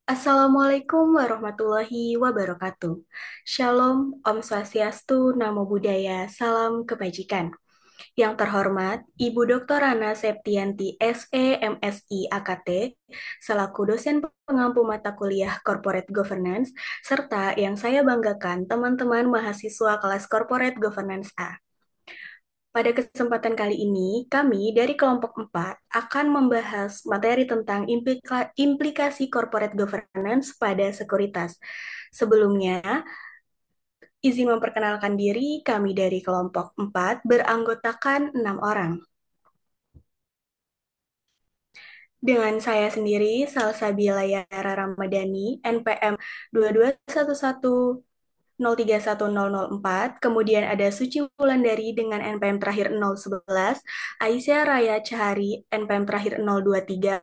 Assalamualaikum warahmatullahi wabarakatuh. Shalom, Om Swastiastu, Namo Buddhaya, Salam Kebajikan. Yang terhormat, Ibu Dr. Rana Septianti, SE, MSI, AKT, selaku dosen pengampu mata kuliah Corporate Governance, serta yang saya banggakan teman-teman mahasiswa kelas Corporate Governance A. Pada kesempatan kali ini, kami dari kelompok 4 akan membahas materi tentang implikasi corporate governance pada sekuritas. Sebelumnya, izin memperkenalkan diri, kami dari kelompok 4 beranggotakan 6 orang. Dengan saya sendiri, Salsabila Yara Ramadhani, NPM 22110310004, kemudian ada Suci Wulandari dengan NPM terakhir 011, Aisyah Raya Cahari NPM terakhir 023,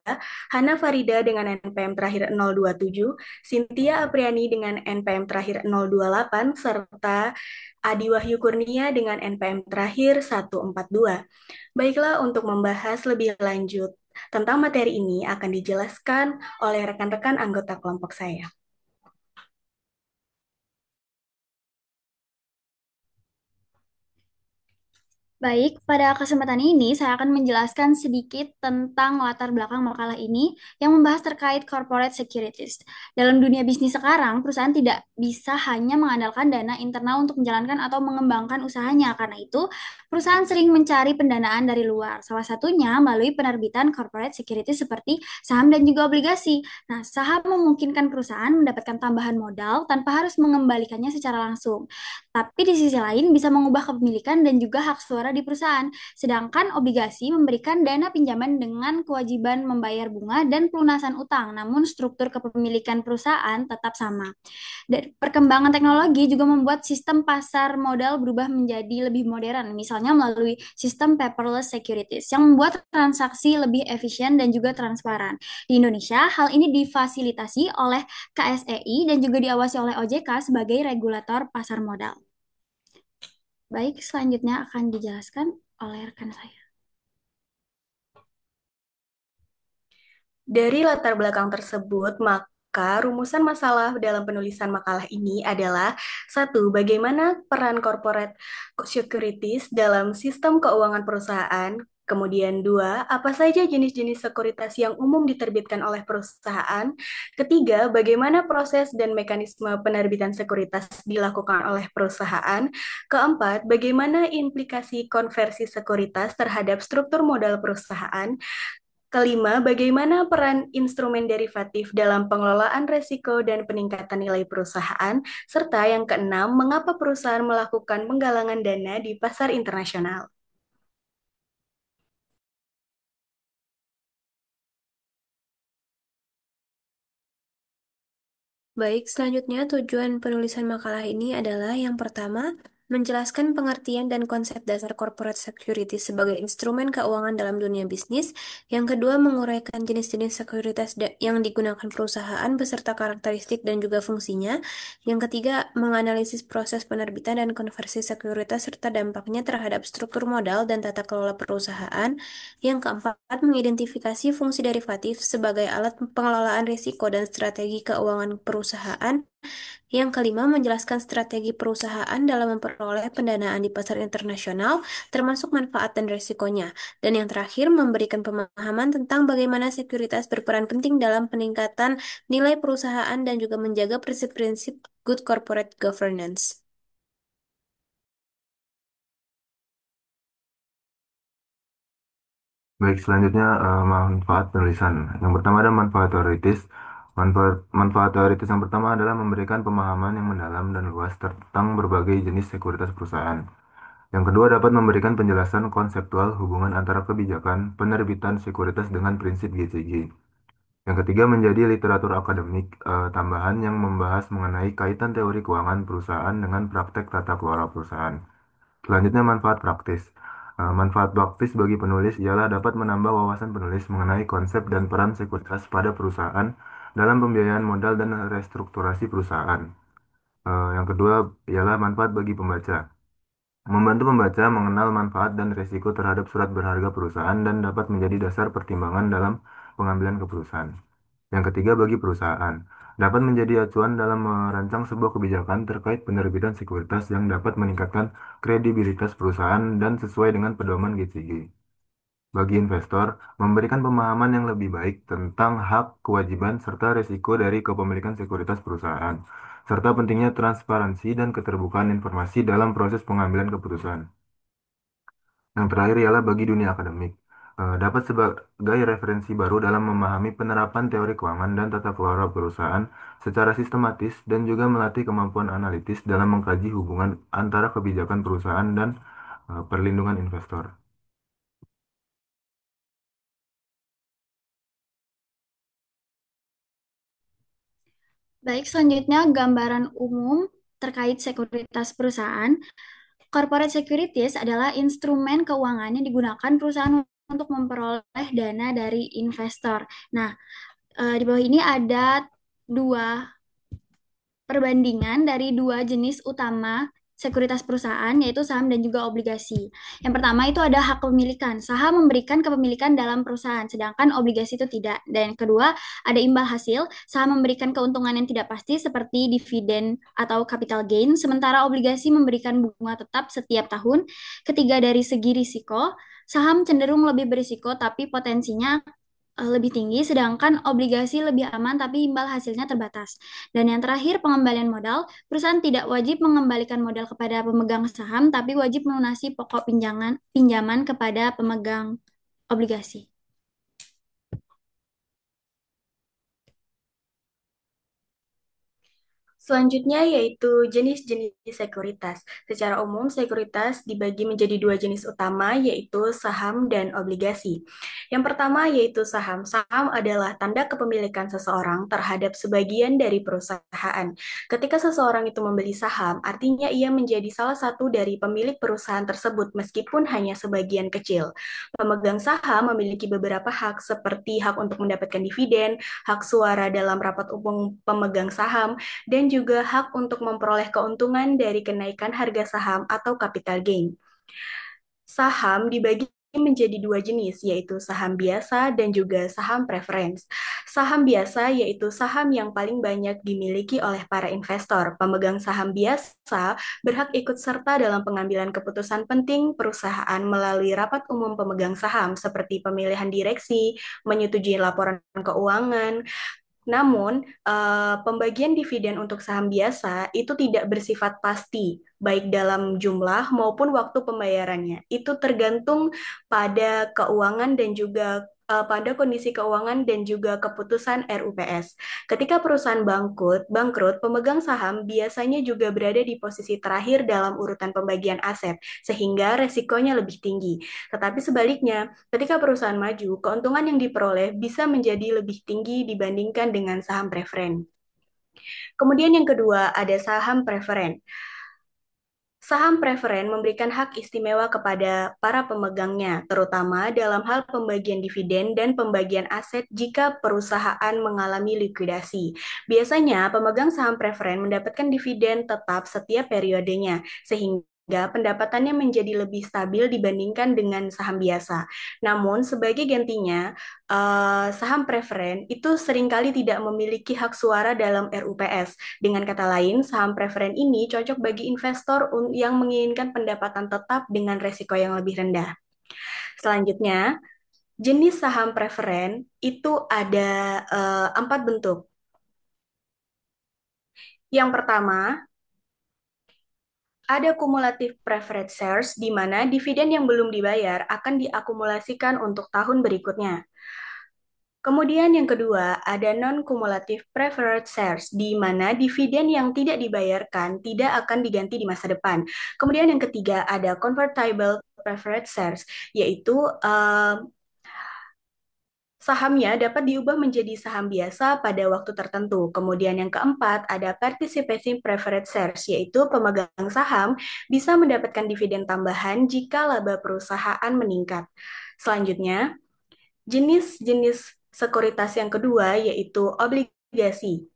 Hana Farida dengan NPM terakhir 027, Cynthia Apriani dengan NPM terakhir 028, serta Adi Wahyu Kurnia dengan NPM terakhir 142. Baiklah, untuk membahas lebih lanjut tentang materi ini akan dijelaskan oleh rekan-rekan anggota kelompok saya. Baik, pada kesempatan ini saya akan menjelaskan sedikit tentang latar belakang makalah ini yang membahas terkait corporate securities. Dalam dunia bisnis sekarang, perusahaan tidak bisa hanya mengandalkan dana internal untuk menjalankan atau mengembangkan usahanya. Karena itu, perusahaan sering mencari pendanaan dari luar. Salah satunya melalui penerbitan corporate securities seperti saham dan juga obligasi. Nah, saham memungkinkan perusahaan mendapatkan tambahan modal tanpa harus mengembalikannya secara langsung. Tapi di sisi lain bisa mengubah kepemilikan dan juga hak suara di perusahaan. Sedangkan obligasi memberikan dana pinjaman dengan kewajiban membayar bunga dan pelunasan utang, namun struktur kepemilikan perusahaan tetap sama. Dan perkembangan teknologi juga membuat sistem pasar modal berubah menjadi lebih modern, misalnya melalui sistem paperless securities yang membuat transaksi lebih efisien dan juga transparan. Di Indonesia, hal ini difasilitasi oleh KSEI dan juga diawasi oleh OJK sebagai regulator pasar modal. Baik, selanjutnya akan dijelaskan oleh rekan saya. Dari latar belakang tersebut, maka rumusan masalah dalam penulisan makalah ini adalah satu, bagaimana peran corporate securities dalam sistem keuangan perusahaan. Kemudian dua, apa saja jenis-jenis sekuritas yang umum diterbitkan oleh perusahaan. Ketiga, bagaimana proses dan mekanisme penerbitan sekuritas dilakukan oleh perusahaan. Keempat, bagaimana implikasi konversi sekuritas terhadap struktur modal perusahaan. Kelima, bagaimana peran instrumen derivatif dalam pengelolaan risiko dan peningkatan nilai perusahaan. Serta yang keenam, mengapa perusahaan melakukan penggalangan dana di pasar internasional. Baik, selanjutnya tujuan penulisan makalah ini adalah yang pertama, menjelaskan pengertian dan konsep dasar corporate security sebagai instrumen keuangan dalam dunia bisnis. Yang kedua, menguraikan jenis-jenis sekuritas yang digunakan perusahaan beserta karakteristik dan juga fungsinya. Yang ketiga, menganalisis proses penerbitan dan konversi sekuritas serta dampaknya terhadap struktur modal dan tata kelola perusahaan. Yang keempat, mengidentifikasi fungsi derivatif sebagai alat pengelolaan risiko dan strategi keuangan perusahaan. Yang kelima, menjelaskan strategi perusahaan dalam memperoleh pendanaan di pasar internasional, termasuk manfaat dan risikonya. Dan yang terakhir, memberikan pemahaman tentang bagaimana sekuritas berperan penting dalam peningkatan nilai perusahaan dan juga menjaga prinsip-prinsip good corporate governance. Baik, selanjutnya manfaat penulisan. Yang pertama ada manfaat teoritis. Manfaat teoritis yang pertama adalah memberikan pemahaman yang mendalam dan luas tentang berbagai jenis sekuritas perusahaan. Yang kedua dapat memberikan penjelasan konseptual hubungan antara kebijakan penerbitan sekuritas dengan prinsip GCG. Yang ketiga menjadi literatur akademik tambahan yang membahas mengenai kaitan teori keuangan perusahaan dengan praktek tata kelola perusahaan. Selanjutnya manfaat praktis. Manfaat praktis bagi penulis ialah dapat menambah wawasan penulis mengenai konsep dan peran sekuritas pada perusahaan dalam pembiayaan modal dan restrukturasi perusahaan. Yang kedua ialah manfaat bagi pembaca. Membantu pembaca mengenal manfaat dan risiko terhadap surat berharga perusahaan dan dapat menjadi dasar pertimbangan dalam pengambilan keputusan. Yang ketiga, bagi perusahaan, dapat menjadi acuan dalam merancang sebuah kebijakan terkait penerbitan sekuritas yang dapat meningkatkan kredibilitas perusahaan dan sesuai dengan pedoman G3G. Bagi investor, memberikan pemahaman yang lebih baik tentang hak, kewajiban, serta risiko dari kepemilikan sekuritas perusahaan, serta pentingnya transparansi dan keterbukaan informasi dalam proses pengambilan keputusan. Yang terakhir ialah bagi dunia akademik. Dapat sebagai referensi baru dalam memahami penerapan teori keuangan dan tata kelola perusahaan secara sistematis dan juga melatih kemampuan analitis dalam mengkaji hubungan antara kebijakan perusahaan dan perlindungan investor. Baik, selanjutnya gambaran umum terkait sekuritas perusahaan. Corporate securities adalah instrumen keuangan yang digunakan perusahaan untuk memperoleh dana dari investor. Nah, di bawah ini ada dua perbandingan dari dua jenis utama sekuritas perusahaan, yaitu saham dan juga obligasi. Yang pertama itu ada hak kepemilikan. Saham memberikan kepemilikan dalam perusahaan, sedangkan obligasi itu tidak. Dan yang kedua, ada imbal hasil. Saham memberikan keuntungan yang tidak pasti seperti dividen atau capital gain, sementara obligasi memberikan bunga tetap setiap tahun. Ketiga, dari segi risiko, saham cenderung lebih berisiko tapi potensinya lebih tinggi, sedangkan obligasi lebih aman tapi imbal hasilnya terbatas. Dan yang terakhir, pengembalian modal. Perusahaan tidak wajib mengembalikan modal kepada pemegang saham, tapi wajib melunasi pokok pinjaman kepada pemegang obligasi. Selanjutnya yaitu jenis-jenis sekuritas. Secara umum, sekuritas dibagi menjadi dua jenis utama, yaitu saham dan obligasi. Yang pertama yaitu saham. Saham adalah tanda kepemilikan seseorang terhadap sebagian dari perusahaan. Ketika seseorang itu membeli saham, artinya ia menjadi salah satu dari pemilik perusahaan tersebut, meskipun hanya sebagian kecil. Pemegang saham memiliki beberapa hak, seperti hak untuk mendapatkan dividen, hak suara dalam rapat umum pemegang saham, dan juga hak untuk memperoleh keuntungan dari kenaikan harga saham atau capital gain. Saham dibagi menjadi dua jenis, yaitu saham biasa dan juga saham preference. Saham biasa yaitu saham yang paling banyak dimiliki oleh para investor. Pemegang saham biasa berhak ikut serta dalam pengambilan keputusan penting perusahaan melalui rapat umum pemegang saham, seperti pemilihan direksi, menyetujui laporan keuangan. Namun, pembagian dividen untuk saham biasa itu tidak bersifat pasti, baik dalam jumlah maupun waktu pembayarannya. Itu tergantung pada keuangan dan juga pada kondisi keuangan dan juga keputusan RUPS. Ketika perusahaan bangkrut, pemegang saham biasanya juga berada di posisi terakhir dalam urutan pembagian aset, sehingga resikonya lebih tinggi. Tetapi sebaliknya, ketika perusahaan maju, keuntungan yang diperoleh bisa menjadi lebih tinggi dibandingkan dengan saham preferen. Kemudian yang kedua ada saham preferen. Saham preferen memberikan hak istimewa kepada para pemegangnya, terutama dalam hal pembagian dividen dan pembagian aset jika perusahaan mengalami likuidasi. Biasanya, pemegang saham preferen mendapatkan dividen tetap setiap periodenya, sehingga pendapatannya menjadi lebih stabil dibandingkan dengan saham biasa. Namun, sebagai gantinya, saham preferen itu seringkali tidak memiliki hak suara dalam RUPS. Dengan kata lain, saham preferen ini cocok bagi investor yang menginginkan pendapatan tetap dengan resiko yang lebih rendah. Selanjutnya, jenis saham preferen itu ada 4 bentuk. Yang pertama, ada kumulatif preferred shares, di mana dividen yang belum dibayar akan diakumulasikan untuk tahun berikutnya. Kemudian yang kedua, ada non-cumulative preferred shares, di mana dividen yang tidak dibayarkan tidak akan diganti di masa depan. Kemudian yang ketiga, ada convertible preferred shares, yaitu sahamnya dapat diubah menjadi saham biasa pada waktu tertentu. Kemudian yang keempat, ada participating preferred shares, yaitu pemegang saham bisa mendapatkan dividen tambahan jika laba perusahaan meningkat. Selanjutnya, jenis-jenis sekuritas yang kedua yaitu obligasi.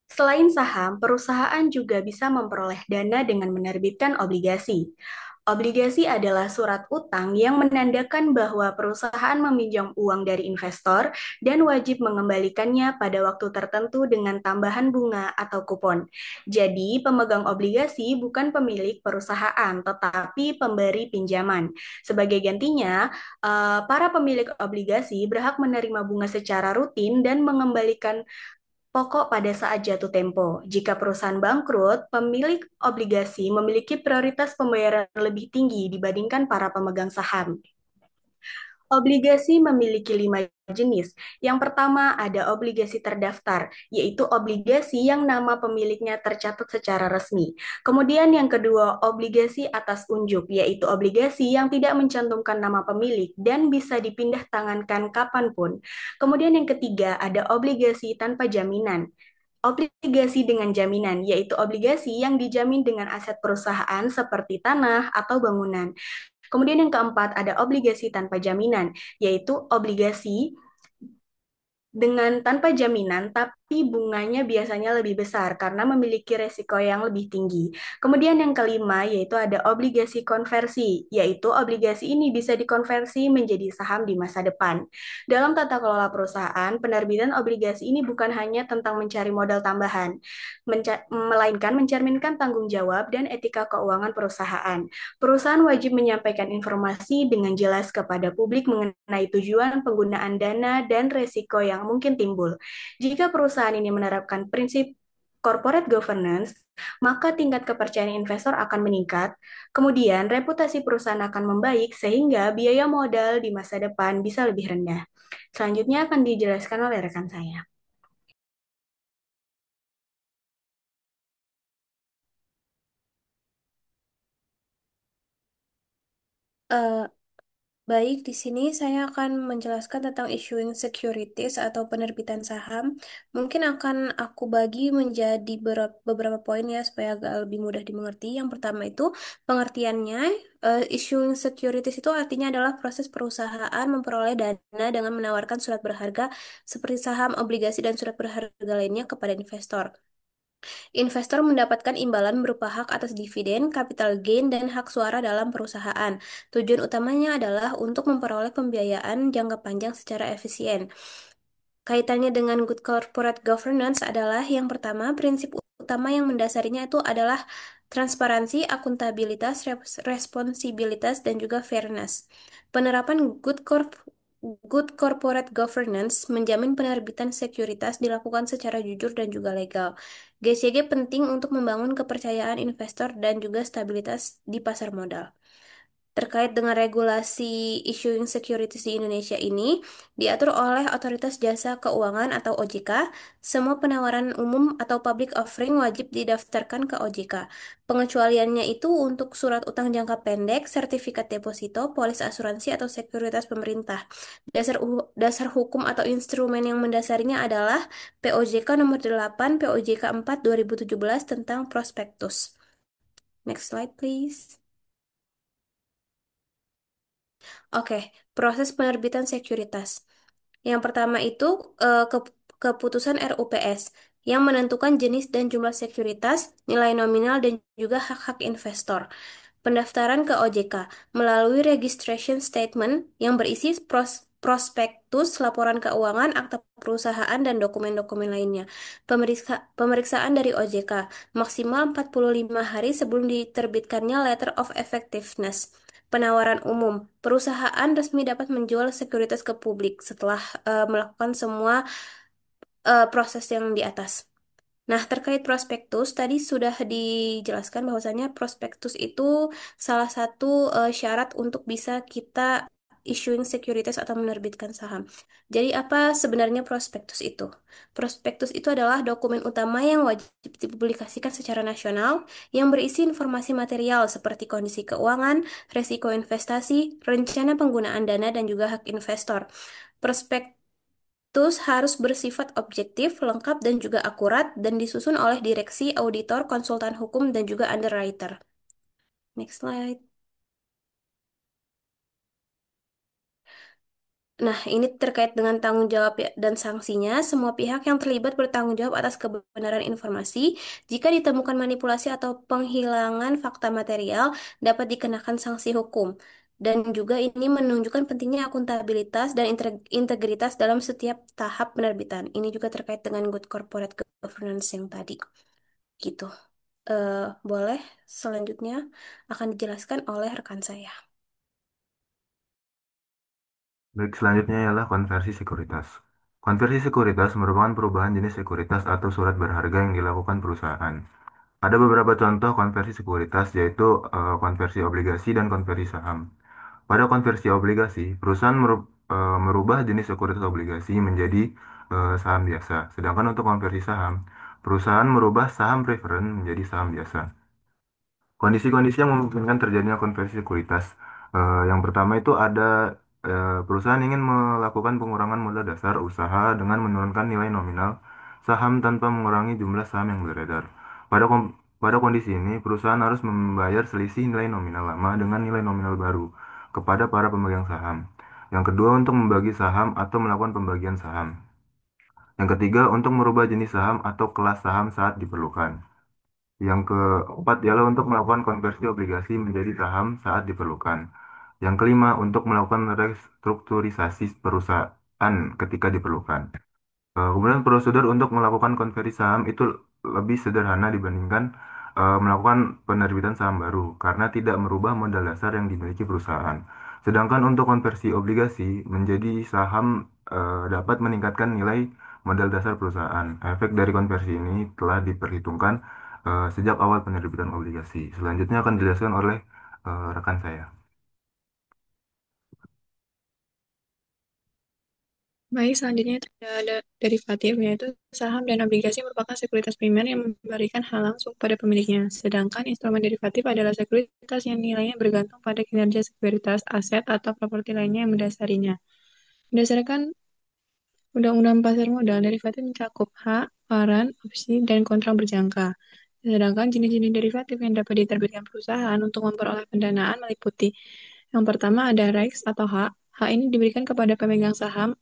Selain saham, perusahaan juga bisa memperoleh dana dengan menerbitkan obligasi. Obligasi adalah surat utang yang menandakan bahwa perusahaan meminjam uang dari investor dan wajib mengembalikannya pada waktu tertentu dengan tambahan bunga atau kupon. Jadi, pemegang obligasi bukan pemilik perusahaan, tetapi pemberi pinjaman. Sebagai gantinya, para pemilik obligasi berhak menerima bunga secara rutin dan mengembalikan pokok pada saat jatuh tempo. Jika perusahaan bangkrut, pemilik obligasi memiliki prioritas pembayaran lebih tinggi dibandingkan para pemegang saham. Obligasi memiliki 5 jenis. Yang pertama ada obligasi terdaftar, yaitu obligasi yang nama pemiliknya tercatat secara resmi. Kemudian yang kedua, obligasi atas unjuk, yaitu obligasi yang tidak mencantumkan nama pemilik dan bisa dipindah tangankan kapanpun. Kemudian yang ketiga, ada obligasi tanpa jaminan. Obligasi dengan jaminan, yaitu obligasi yang dijamin dengan aset perusahaan seperti tanah atau bangunan. Kemudian yang keempat ada obligasi tanpa jaminan, yaitu obligasi dengan tanpa jaminan, tapi bunganya biasanya lebih besar karena memiliki resiko yang lebih tinggi. Kemudian yang kelima yaitu ada obligasi konversi, yaitu obligasi ini bisa dikonversi menjadi saham di masa depan. Dalam tata kelola perusahaan, penerbitan obligasi ini bukan hanya tentang mencari modal tambahan, melainkan mencerminkan tanggung jawab dan etika keuangan perusahaan. Perusahaan wajib menyampaikan informasi dengan jelas kepada publik mengenai tujuan penggunaan dana dan resiko yang mungkin timbul. Jika perusahaan ini menerapkan prinsip corporate governance, maka tingkat kepercayaan investor akan meningkat. Kemudian, reputasi perusahaan akan membaik sehingga biaya modal di masa depan bisa lebih rendah. Selanjutnya akan dijelaskan oleh rekan saya. Eh, Baik, di sini saya akan menjelaskan tentang issuing securities atau penerbitan saham. Mungkin akan aku bagi menjadi beberapa poin ya supaya agak lebih mudah dimengerti. Yang pertama itu pengertiannya, issuing securities itu artinya adalah proses perusahaan memperoleh dana dengan menawarkan surat berharga seperti saham, obligasi, dan surat berharga lainnya kepada investor. Investor mendapatkan imbalan berupa hak atas dividen, capital gain, dan hak suara dalam perusahaan. Tujuan utamanya adalah untuk memperoleh pembiayaan jangka panjang secara efisien. Kaitannya dengan good corporate governance adalah yang pertama, prinsip utama yang mendasarinya itu adalah transparansi, akuntabilitas, responsibilitas, dan juga fairness. Penerapan good corporate governance menjamin penerbitan sekuritas dilakukan secara jujur dan juga legal. GCG penting untuk membangun kepercayaan investor dan juga stabilitas di pasar modal. Terkait dengan regulasi issuing securities di Indonesia ini, diatur oleh Otoritas Jasa Keuangan atau OJK. Semua penawaran umum atau public offering wajib didaftarkan ke OJK. Pengecualiannya itu untuk surat utang jangka pendek, sertifikat deposito, polis asuransi atau sekuritas pemerintah. Dasar hukum atau instrumen yang mendasarinya adalah POJK nomor 8, POJK 4 2017 tentang prospektus. Next slide, please. Oke, proses penerbitan sekuritas. Yang pertama itu keputusan RUPS yang menentukan jenis dan jumlah sekuritas, nilai nominal dan juga hak-hak investor. Pendaftaran ke OJK melalui registration statement yang berisi prospektus, laporan keuangan, akta perusahaan, dan dokumen-dokumen lainnya. Pemeriksaan dari OJK maksimal 45 hari sebelum diterbitkannya Letter of Effectiveness. Penawaran umum, perusahaan resmi dapat menjual sekuritas ke publik setelah melakukan semua proses yang di atas. Nah, terkait prospektus, tadi sudah dijelaskan bahwasannya prospektus itu salah satu syarat untuk bisa kita issuing securities atau menerbitkan saham. Jadi, apa sebenarnya prospektus itu? Prospektus itu adalah dokumen utama yang wajib dipublikasikan secara nasional yang berisi informasi material seperti kondisi keuangan, resiko investasi, rencana penggunaan dana, dan juga hak investor. Prospektus harus bersifat objektif, lengkap, dan juga akurat, dan disusun oleh direksi, auditor, konsultan hukum, dan juga underwriter. Next slide. Nah, ini terkait dengan tanggung jawab dan sanksinya. Semua pihak yang terlibat bertanggung jawab atas kebenaran informasi. Jika ditemukan manipulasi atau penghilangan fakta material, dapat dikenakan sanksi hukum. Dan juga ini menunjukkan pentingnya akuntabilitas dan integritas dalam setiap tahap penerbitan. Ini juga terkait dengan good corporate governance yang tadi. Gitu. Eh, Boleh selanjutnya akan dijelaskan oleh rekan saya. Baik, selanjutnya ialah konversi sekuritas. Konversi sekuritas merupakan perubahan jenis sekuritas atau surat berharga yang dilakukan perusahaan. Ada beberapa contoh konversi sekuritas, yaitu konversi obligasi dan konversi saham. Pada konversi obligasi, perusahaan merubah jenis sekuritas obligasi menjadi saham biasa. Sedangkan untuk konversi saham, perusahaan merubah saham preferen menjadi saham biasa. Kondisi-kondisi yang memungkinkan terjadinya konversi sekuritas. Yang pertama itu ada perusahaan ingin melakukan pengurangan modal dasar usaha dengan menurunkan nilai nominal saham tanpa mengurangi jumlah saham yang beredar. Pada kondisi ini, perusahaan harus membayar selisih nilai nominal lama dengan nilai nominal baru kepada para pemegang saham. Yang kedua, untuk membagi saham atau melakukan pembagian saham. Yang ketiga, untuk merubah jenis saham atau kelas saham saat diperlukan. Yang keempat ialah untuk melakukan konversi obligasi menjadi saham saat diperlukan. Yang kelima, untuk melakukan restrukturisasi perusahaan ketika diperlukan. Kemudian prosedur untuk melakukan konversi saham itu lebih sederhana dibandingkan melakukan penerbitan saham baru karena tidak merubah modal dasar yang dimiliki perusahaan. Sedangkan untuk konversi obligasi menjadi saham dapat meningkatkan nilai modal dasar perusahaan. Efek dari konversi ini telah diperhitungkan sejak awal penerbitan obligasi. Selanjutnya akan dijelaskan oleh rekan saya. Baik, selanjutnya itu ada derivatif, yaitu saham dan obligasi merupakan sekuritas primer yang memberikan hal langsung pada pemiliknya. Sedangkan instrumen derivatif adalah sekuritas yang nilainya bergantung pada kinerja sekuritas, aset, atau properti lainnya yang mendasarinya. Berdasarkan Undang-Undang Pasar Modal, derivatif mencakup hak, waran, opsi, dan kontrak berjangka. Sedangkan jenis-jenis derivatif yang dapat diterbitkan perusahaan untuk memperoleh pendanaan meliputi yang pertama ada REX atau hak. Hak ini diberikan kepada pemegang saham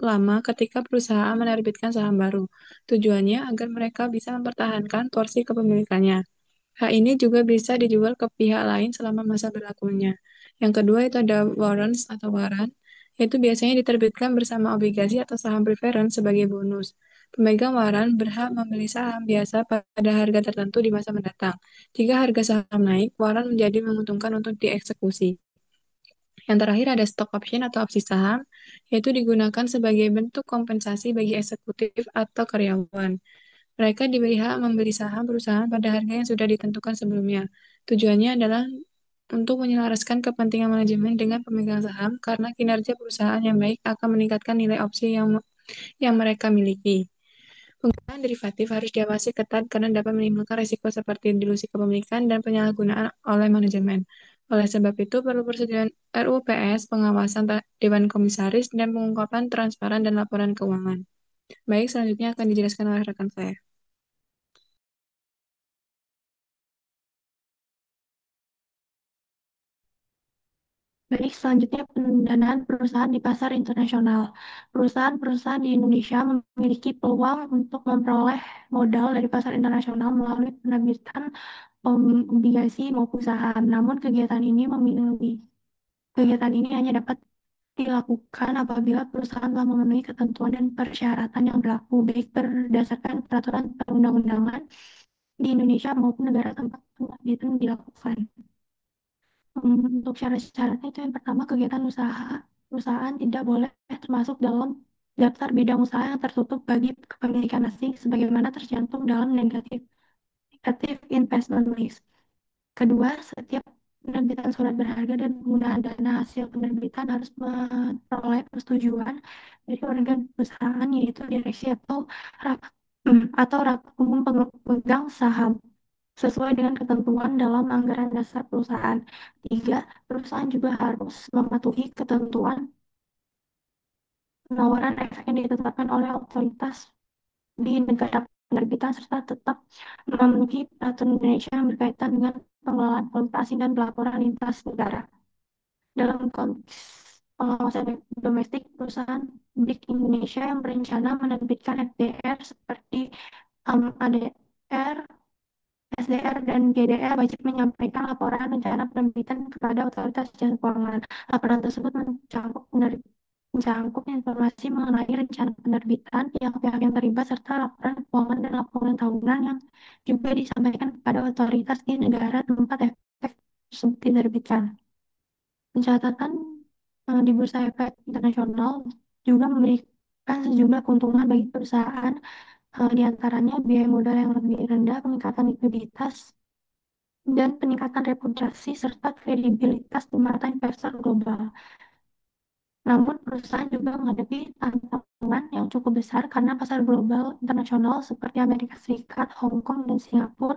lama ketika perusahaan menerbitkan saham baru. Tujuannya agar mereka bisa mempertahankan porsi kepemilikannya. Hak ini juga bisa dijual ke pihak lain selama masa berlakunya. Yang kedua itu ada warrants atau waran, yaitu biasanya diterbitkan bersama obligasi atau saham preference sebagai bonus. Pemegang waran berhak membeli saham biasa pada harga tertentu di masa mendatang. Jika harga saham naik, waran menjadi menguntungkan untuk dieksekusi. Yang terakhir ada stock option atau opsi saham, yaitu digunakan sebagai bentuk kompensasi bagi eksekutif atau karyawan. Mereka diberi hak membeli saham perusahaan pada harga yang sudah ditentukan sebelumnya. Tujuannya adalah untuk menyelaraskan kepentingan manajemen dengan pemegang saham karena kinerja perusahaan yang baik akan meningkatkan nilai opsi yang mereka miliki. Penggunaan derivatif harus diawasi ketat karena dapat menimbulkan risiko seperti dilusi kepemilikan dan penyalahgunaan oleh manajemen. Oleh sebab itu, perlu persetujuan RUPS, pengawasan Dewan Komisaris, dan pengungkapan transparan dan laporan keuangan. Baik, selanjutnya akan dijelaskan oleh rekan saya. Baik, selanjutnya pendanaan perusahaan di pasar internasional. Perusahaan-perusahaan di Indonesia memiliki peluang untuk memperoleh modal dari pasar internasional melalui penerbitan obligasi maupun saham. Namun kegiatan ini hanya dapat dilakukan apabila perusahaan telah memenuhi ketentuan dan persyaratan yang berlaku, baik berdasarkan peraturan perundang-undangan di Indonesia maupun negara tempat penerbitan dilakukan. Untuk syarat-syaratnya itu yang pertama kegiatan usaha perusahaan tidak boleh termasuk dalam daftar bidang usaha yang tertutup bagi kepemilikan asing sebagaimana tercantum dalam negatif investment list. Kedua, setiap penerbitan surat berharga dan penggunaan dana hasil penerbitan harus memperoleh persetujuan dari organ perusahaan yaitu direksi rapat atau rapat umum pemegang saham sesuai dengan ketentuan dalam anggaran dasar perusahaan. Tiga, perusahaan juga harus mematuhi ketentuan penawaran efek yang ditetapkan oleh otoritas di negara penerbitan serta tetap memenuhi peraturan Indonesia yang berkaitan dengan pengelolaan valuasi dan pelaporan lintas negara. Dalam konteks pengawas domestik perusahaan BRIC Indonesia yang berencana menerbitkan FDR seperti ADR, SDR, dan GDR wajib menyampaikan laporan rencana penerbitan kepada otoritas jasa keuangan. Laporan tersebut mencakup informasi mengenai rencana penerbitan, pihak-pihak yang terlibat, serta laporan keuangan dan laporan tahunan yang juga disampaikan kepada otoritas di negara tempat efek tersebut diterbitkan. Pencatatan di Bursa Efek Internasional juga memberikan sejumlah keuntungan bagi perusahaan, di antaranya biaya modal yang lebih rendah, peningkatan likuiditas, dan peningkatan reputasi serta kredibilitas di mata investor global. Namun, perusahaan juga menghadapi tantangan yang cukup besar karena pasar global internasional seperti Amerika Serikat, Hong Kong, dan Singapura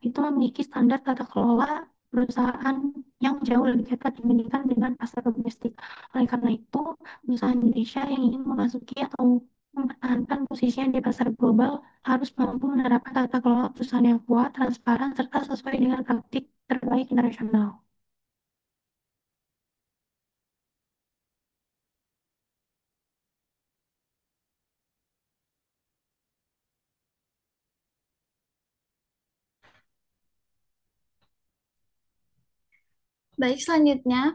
itu memiliki standar tata kelola perusahaan yang jauh lebih ketat dibandingkan dengan pasar domestik. Oleh karena itu, perusahaan Indonesia yang ingin memasuki atau mempertahankan posisinya di pasar global harus mampu menerapkan tata kelola perusahaan yang kuat, transparan, serta sesuai dengan praktik terbaik internasional. Baik, selanjutnya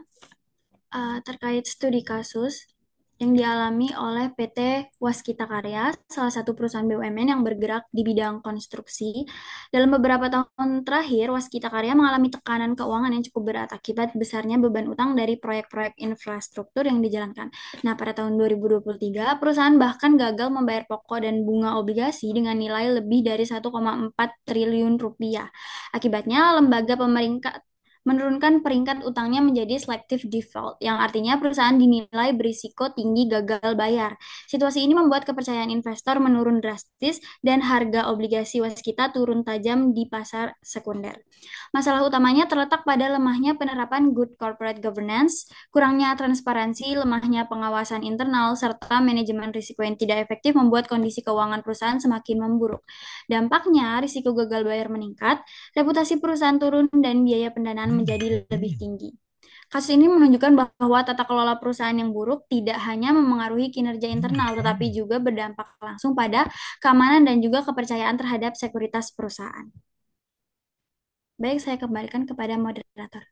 terkait studi kasus yang dialami oleh PT Waskita Karya, salah satu perusahaan BUMN yang bergerak di bidang konstruksi. Dalam beberapa tahun terakhir, Waskita Karya mengalami tekanan keuangan yang cukup berat akibat besarnya beban utang dari proyek-proyek infrastruktur yang dijalankan. Nah, pada tahun 2023, perusahaan bahkan gagal membayar pokok dan bunga obligasi dengan nilai lebih dari 1,4 triliun rupiah. Akibatnya, lembaga pemerintah menurunkan peringkat utangnya menjadi selective default, yang artinya perusahaan dinilai berisiko tinggi gagal bayar. Situasi ini membuat kepercayaan investor menurun drastis dan harga obligasi waskita turun tajam di pasar sekunder. Masalah utamanya terletak pada lemahnya penerapan good corporate governance, kurangnya transparansi, lemahnya pengawasan internal, serta manajemen risiko yang tidak efektif membuat kondisi keuangan perusahaan semakin memburuk. Dampaknya, risiko gagal bayar meningkat, reputasi perusahaan turun, dan biaya pendanaan menjadi lebih tinggi. Kasus ini menunjukkan bahwa tata kelola perusahaan yang buruk tidak hanya memengaruhi kinerja internal, tetapi juga berdampak langsung pada keamanan dan juga kepercayaan terhadap sekuritas perusahaan. Baik, saya kembalikan kepada moderator.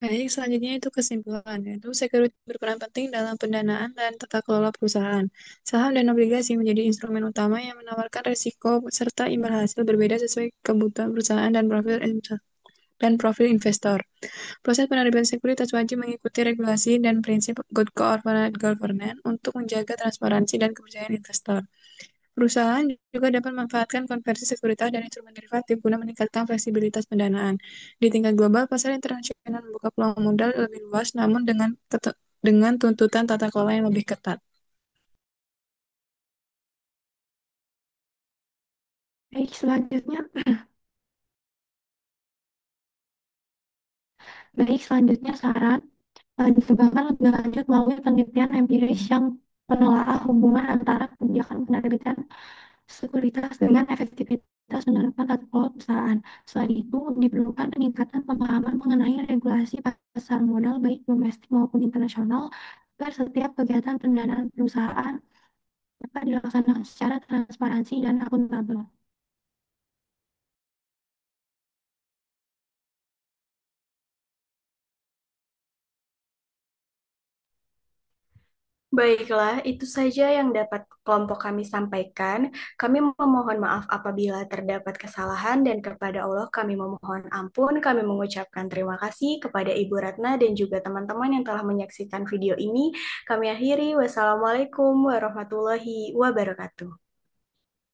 Baik, selanjutnya itu kesimpulan, yaitu security berperan penting dalam pendanaan dan tata kelola perusahaan. Saham dan obligasi menjadi instrumen utama yang menawarkan risiko serta imbal hasil berbeda sesuai kebutuhan perusahaan dan profil investor. Proses penerbitan sekuritas wajib mengikuti regulasi dan prinsip good corporate governance untuk menjaga transparansi dan kepercayaan investor. Perusahaan juga dapat memanfaatkan konversi sekuritas dan instrumen derivatif guna meningkatkan fleksibilitas pendanaan. Di tingkat global, pasar internasional membuka peluang modal lebih luas, namun dengan tuntutan tata kelola yang lebih ketat. Baik, selanjutnya, saran dikembangkan lebih lanjut melalui penelitian empiris yang menelaah hubungan antara kebijakan penerbitan sekuritas dengan efektivitas menerapkan tata kelola perusahaan. Selain itu, diperlukan peningkatan pemahaman mengenai regulasi pasar modal baik domestik maupun internasional agar setiap kegiatan pendanaan perusahaan dapat dilaksanakan secara transparansi dan akuntabel. Baiklah, itu saja yang dapat kelompok kami sampaikan. Kami memohon maaf apabila terdapat kesalahan dan kepada Allah kami memohon ampun. Kami mengucapkan terima kasih kepada Ibu Ratna dan juga teman-teman yang telah menyaksikan video ini. Kami akhiri. Wassalamualaikum warahmatullahi wabarakatuh.